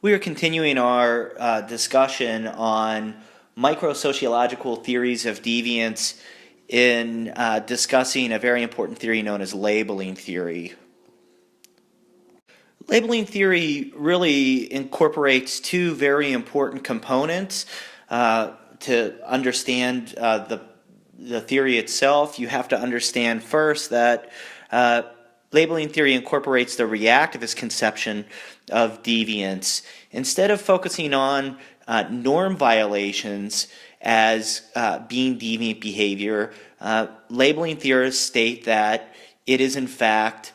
We are continuing our discussion on microsociological theories of deviance in discussing a very important theory known as labeling theory. Labeling theory really incorporates two very important components. To understand the theory itself, you have to understand first that labeling theory incorporates the reactivist conception of deviance. Instead of focusing on norm violations as being deviant behavior, labeling theorists state that it is in fact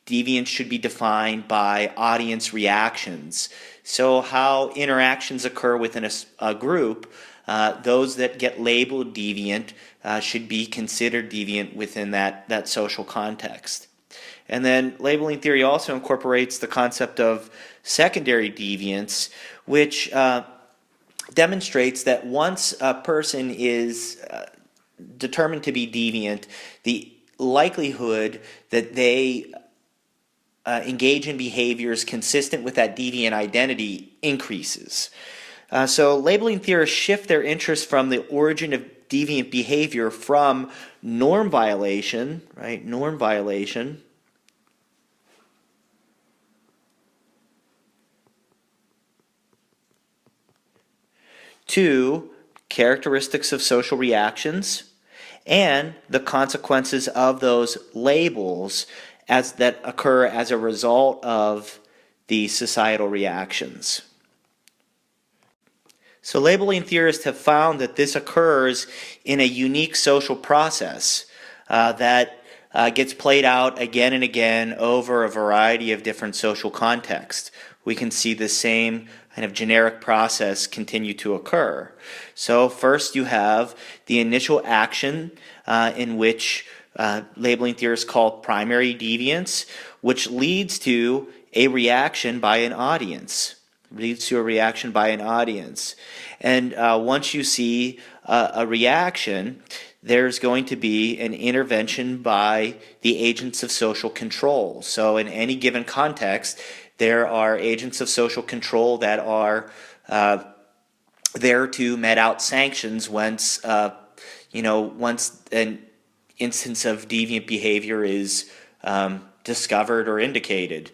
deviance should be defined by audience reactions. So how interactions occur within a group, those that get labeled deviant should be considered deviant within that social context. And then labeling theory also incorporates the concept of secondary deviance, which demonstrates that once a person is determined to be deviant, the likelihood that they engage in behaviors consistent with that deviant identity increases. So labeling theorists shift their interest from the origin of deviant behavior from norm violation, right? Norm violation, to characteristics of social reactions and the consequences of those labels as that occur as a result of the societal reactions. So labeling theorists have found that this occurs in a unique social process that gets played out again and again over a variety of different social contexts. We can see the same kind of generic process continue to occur. So first you have the initial action in which labeling theorists call primary deviance, which leads to a reaction by an audience. And once you see a reaction, there's going to be an intervention by the agents of social control. So in any given context, there are agents of social control that are there to met out sanctions once once an instance of deviant behavior is discovered or indicated.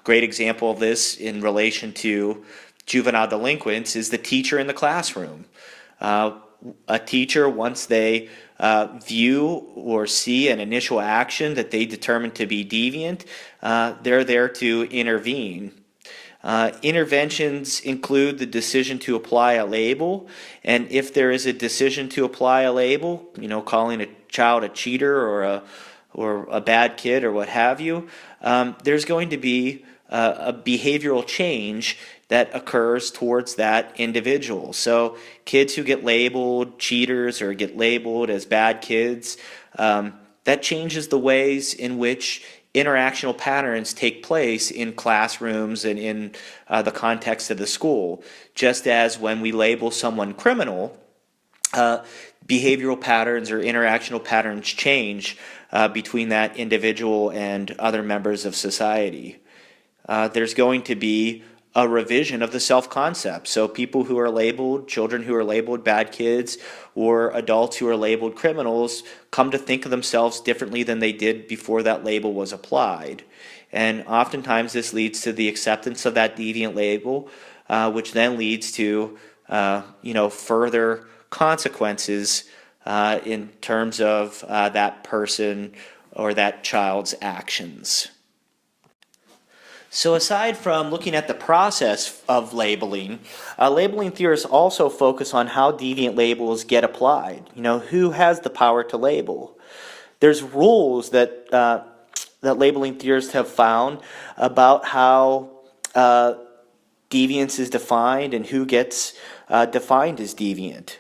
Great example of this in relation to juvenile delinquents is the teacher in the classroom. A teacher, once they view or see an initial action that they determine to be deviant, they're there to intervene. Interventions include the decision to apply a label, and if there is a decision to apply a label, calling a child a cheater or a bad kid or what have you, there's going to be a behavioral change that occurs towards that individual. So kids who get labeled cheaters or get labeled as bad kids, that changes the ways in which interactional patterns take place in classrooms and in the context of the school. Just as when we label someone criminal, behavioral patterns or interactional patterns change between that individual and other members of society. There's going to be a revision of the self-concept. So people who are labeled, children who are labeled bad kids, or adults who are labeled criminals come to think of themselves differently than they did before that label was applied. And oftentimes this leads to the acceptance of that deviant label, which then leads to further consequences in terms of that person or that child's actions. So aside from looking at the process of labeling, labeling theorists also focus on how deviant labels get applied. Who has the power to label? There's rules that labeling theorists have found about how deviance is defined and who gets defined as deviant.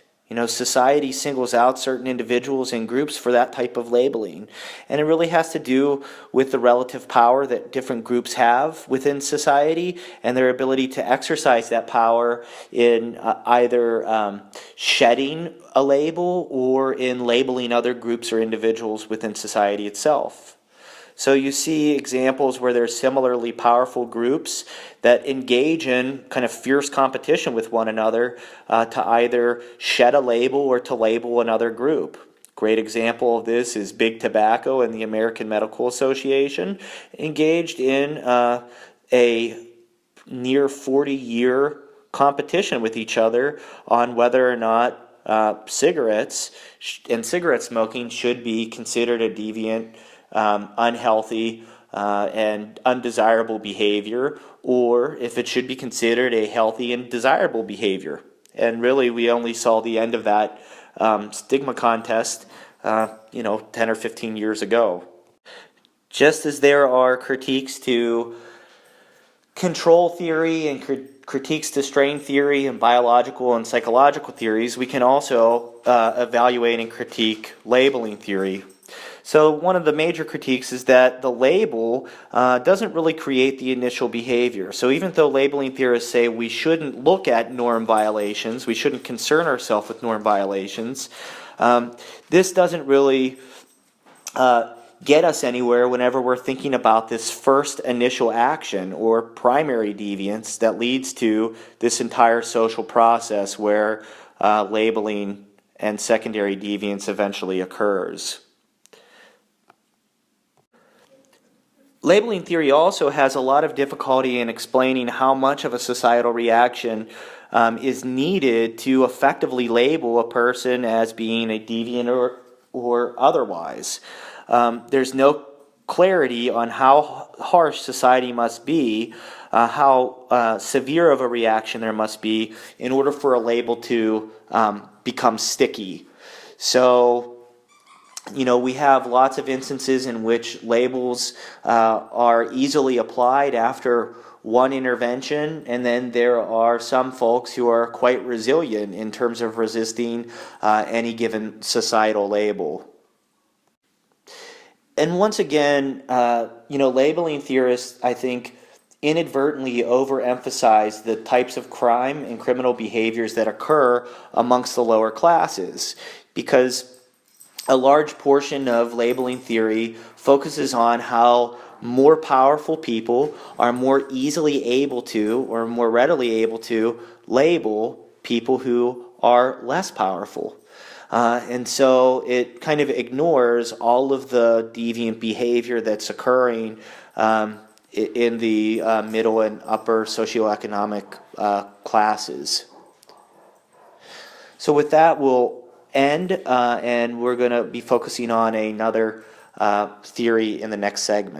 Society singles out certain individuals and groups for that type of labeling. And it really has to do with the relative power that different groups have within society and their ability to exercise that power in either shedding a label or in labeling other groups or individuals within society itself. So you see examples where there's similarly powerful groups that engage in kind of fierce competition with one another to either shed a label or to label another group. Great example of this is Big Tobacco and the American Medical Association, engaged in a near 40-year competition with each other on whether or not cigarettes and cigarette smoking should be considered a deviant, unhealthy, and undesirable behavior, or if it should be considered a healthy and desirable behavior. And really, we only saw the end of that stigma contest, 10 or 15 years ago. Just as there are critiques to control theory and critiques to strain theory and biological and psychological theories, we can also evaluate and critique labeling theory. So one of the major critiques is that the label doesn't really create the initial behavior. So even though labeling theorists say we shouldn't look at norm violations, we shouldn't concern ourselves with norm violations, this doesn't really get us anywhere whenever we're thinking about this first initial action or primary deviance that leads to this entire social process where labeling and secondary deviance eventually occurs. Labeling theory also has a lot of difficulty in explaining how much of a societal reaction is needed to effectively label a person as being a deviant or otherwise. There's no clarity on how harsh society must be, how severe of a reaction there must be in order for a label to become sticky. So, we have lots of instances in which labels are easily applied after one intervention, and then there are some folks who are quite resilient in terms of resisting any given societal label. And once again, labeling theorists, I think, inadvertently overemphasize the types of crime and criminal behaviors that occur amongst the lower classes, because a large portion of labeling theory focuses on how more powerful people are more easily able to, or more readily able to, label people who are less powerful. And so it kind of ignores all of the deviant behavior that's occurring in the middle and upper socioeconomic classes. So with that, we'll end, and we're going to be focusing on another theory in the next segment.